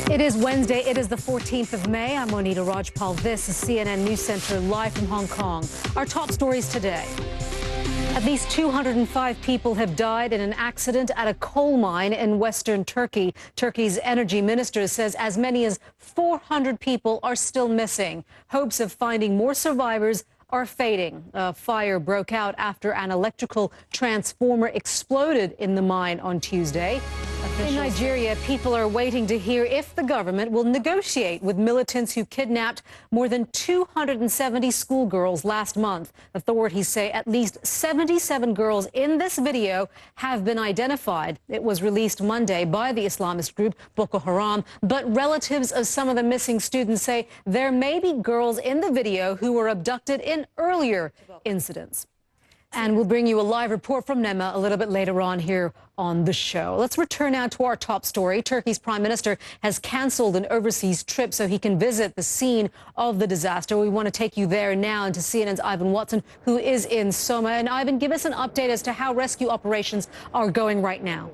It is Wednesday. It is the 14th of May. I'm Monita Rajpal. This is CNN News Center live from Hong Kong. Our top stories today. At least 205 people have died in an accident at a coal mine in western Turkey. Turkey's energy minister says as many as 400 people are still missing. Hopes of finding more survivors are fading. A fire broke out after an electrical transformer exploded in the mine on Tuesday. In Nigeria, people are waiting to hear if the government will negotiate with militants who kidnapped more than 270 schoolgirls last month. Authorities say at least 77 girls in this video have been identified. It was released Monday by the Islamist group Boko Haram, but relatives of some of the missing students say there may be girls in the video who were abducted in earlier incidents. And we'll bring you a live report from Nema a little bit later on here on the show. Let's return now to our top story. Turkey's prime minister has canceled an overseas trip so he can visit the scene of the disaster. We want to take you there now and to CNN's Ivan Watson, who is in Soma. And Ivan, give us an update as to how rescue operations are going right now.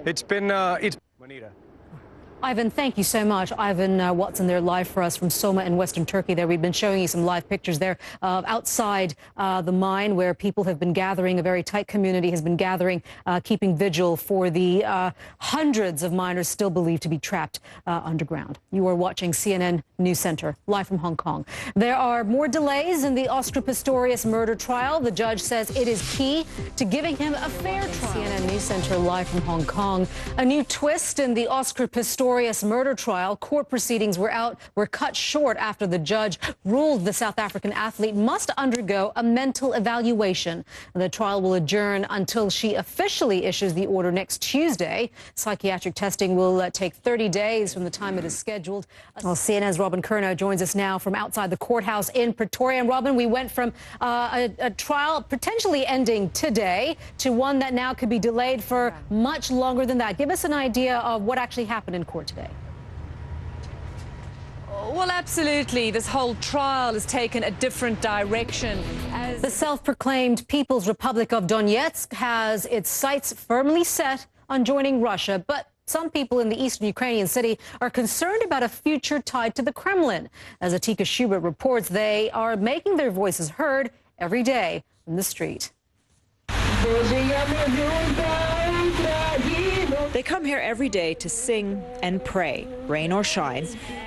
It's Monita. Ivan, thank you so much. Ivan Watson there live for us from Soma in western Turkey there. We've been showing you some live pictures there outside the mine where people have been gathering. A very tight community has been gathering, keeping vigil for the hundreds of miners still believed to be trapped underground. You are watching CNN News Center live from Hong Kong. There are more delays in the Oscar Pistorius murder trial. The judge says it is key to giving him a fair trial. CNN News Center live from Hong Kong. A new twist in the Oscar Pistorius murder trial. Court proceedings were cut short after the judge ruled the South African athlete must undergo a mental evaluation. The trial will adjourn until she officially issues the order next Tuesday. Psychiatric testing will take 30 days from the time it is scheduled. Well, CNN's Robin Curnow joins us now from outside the courthouse in Pretoria. And Robin, we went from a trial potentially ending today to one that now could be delayed for much longer than that. Give us an idea of what actually happened in court today. Well, absolutely. This whole trial has taken a different direction. The self-proclaimed People's Republic of Donetsk has its sights firmly set on joining Russia, but some people in the eastern Ukrainian city are concerned about a future tied to the Kremlin. As Atika Schubert reports, they are making their voices heard every day in the street. They come here every day to sing and pray, rain or shine.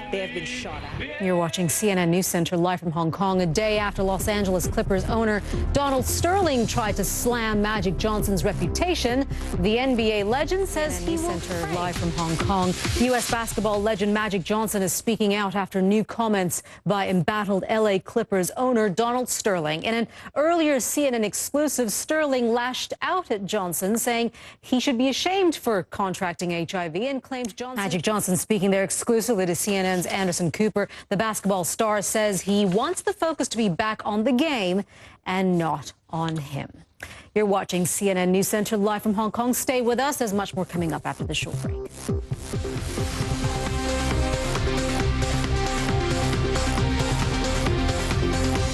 They have been shot at. You're watching CNN News Center live from Hong Kong, a day after Los Angeles Clippers owner Donald Sterling tried to slam Magic Johnson's reputation. The NBA legend says he will pray. Live from Hong Kong. U.S. basketball legend Magic Johnson is speaking out after new comments by embattled L.A. Clippers owner Donald Sterling. In an earlier CNN exclusive, Sterling lashed out at Johnson, saying he should be ashamed for contracting HIV and claimed Magic Johnson speaking there exclusively to CNN's Anderson Cooper. The basketball star says he wants the focus to be back on the game and not on him. You're watching CNN News Center live from Hong Kong. Stay with us. There's much more coming up after the short break.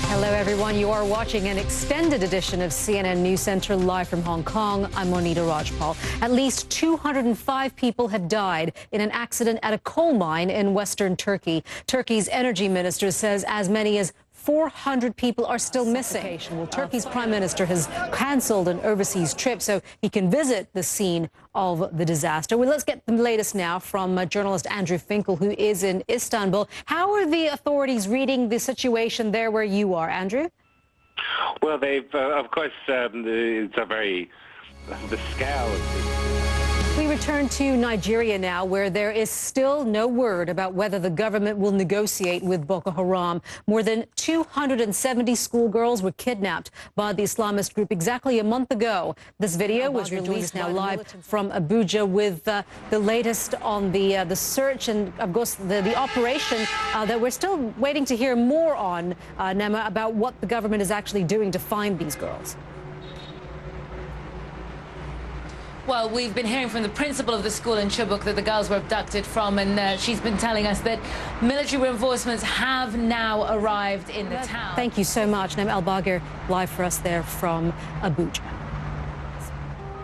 Hello, everyone. You are watching an extended edition of CNN News Center live from Hong Kong. I'm Monita Rajpal. At least 205 people have died in an accident at a coal mine in western Turkey. Turkey's energy minister says as many as 400 people are still missing. Well, Turkey's prime minister has canceled an overseas trip so he can visit the scene of the disaster. Well, let's get the latest now from journalist Andrew Finkel, who is in Istanbul. How are the authorities reading the situation there where you are, Andrew? Well, they've, of course, it's a very, the scale of this. We return to Nigeria now, where there is still no word about whether the government will negotiate with Boko Haram. More than 270 schoolgirls were kidnapped by the Islamist group exactly a month ago. This video was released now live from Abuja with the latest on the search and, of course, the operation that we're still waiting to hear more on, Nema, about what the government is actually doing to find these girls. Well, we've been hearing from the principal of the school in Chibok that the girls were abducted from, and she's been telling us that military reinforcements have now arrived in the town. Thank you so much. Nem El Bagir, live for us there from Abuja.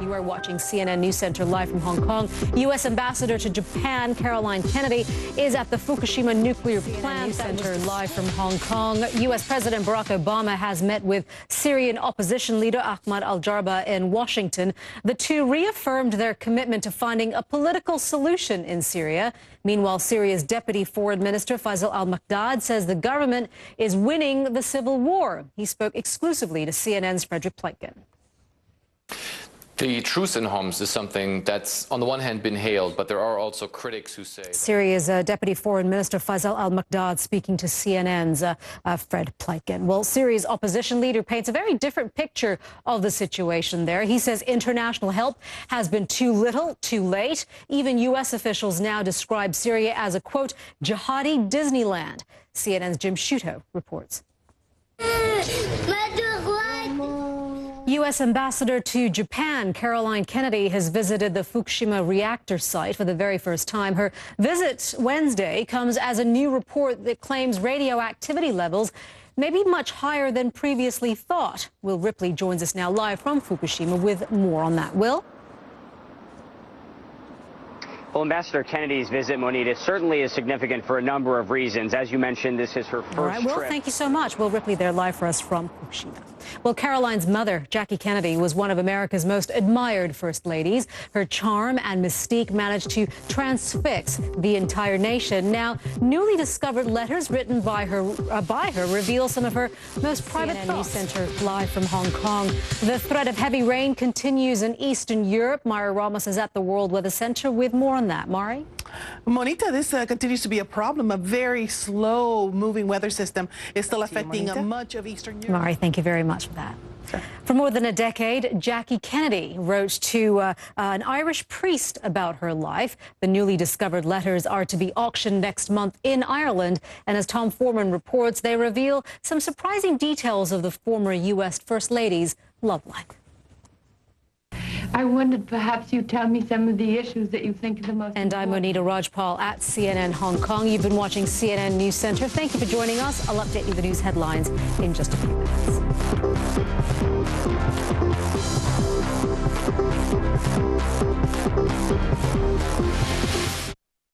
You are watching CNN News Center live from Hong Kong. U.S. Ambassador to Japan, Caroline Kennedy, is at the Fukushima nuclear plant. Center live from Hong Kong. U.S. President Barack Obama has met with Syrian opposition leader Ahmad al-Jarba in Washington. The two reaffirmed their commitment to finding a political solution in Syria. Meanwhile, Syria's Deputy Foreign Minister Faisal al-Maqdad says the government is winning the civil war. He spoke exclusively to CNN's Frederick Pleitgen. The truce in Homs is something that's, on the one hand, been hailed, but there are also critics who say... Syria's Deputy Foreign Minister Faisal al-Maqdad speaking to CNN's Fred Pleitgen. Well, Syria's opposition leader paints a very different picture of the situation there. He says international help has been too little, too late. Even U.S. officials now describe Syria as a, quote, jihadi Disneyland. CNN's Jim Sciutto reports. U.S. Ambassador to Japan, Caroline Kennedy, has visited the Fukushima reactor site for the very first time. Her visit Wednesday comes as a new report that claims radioactivity levels may be much higher than previously thought. Will Ripley joins us now live from Fukushima with more on that. Will? Well, Ambassador Kennedy's visit, Monita, certainly is significant for a number of reasons. As you mentioned, this is her first All right, Will, trip. thank you so much. Will Ripley there live for us from Fukushima. Well, Caroline's mother, Jackie Kennedy, was one of America's most admired first ladies. Her charm and mystique managed to transfix the entire nation. Now, newly discovered letters written by her reveal some of her most private thoughts. CNN News Center live from Hong Kong. The threat of heavy rain continues in Eastern Europe. Myra Ramos is at the World Weather Center with more on that. Mari? Monita, this continues to be a problem. A very slow-moving weather system is still affecting much of Eastern Europe. Mari, thank you very much for that. Sure. For more than a decade, Jackie Kennedy wrote to an Irish priest about her life. The newly discovered letters are to be auctioned next month in Ireland. And as Tom Foreman reports, they reveal some surprising details of the former U.S. First Lady's love life. I wondered perhaps you'd tell me some of the issues that you think are the most And I'm Monita Rajpal at CNN Hong Kong. You've been watching CNN News Center. Thank you for joining us. I'll update you the news headlines in just a few minutes.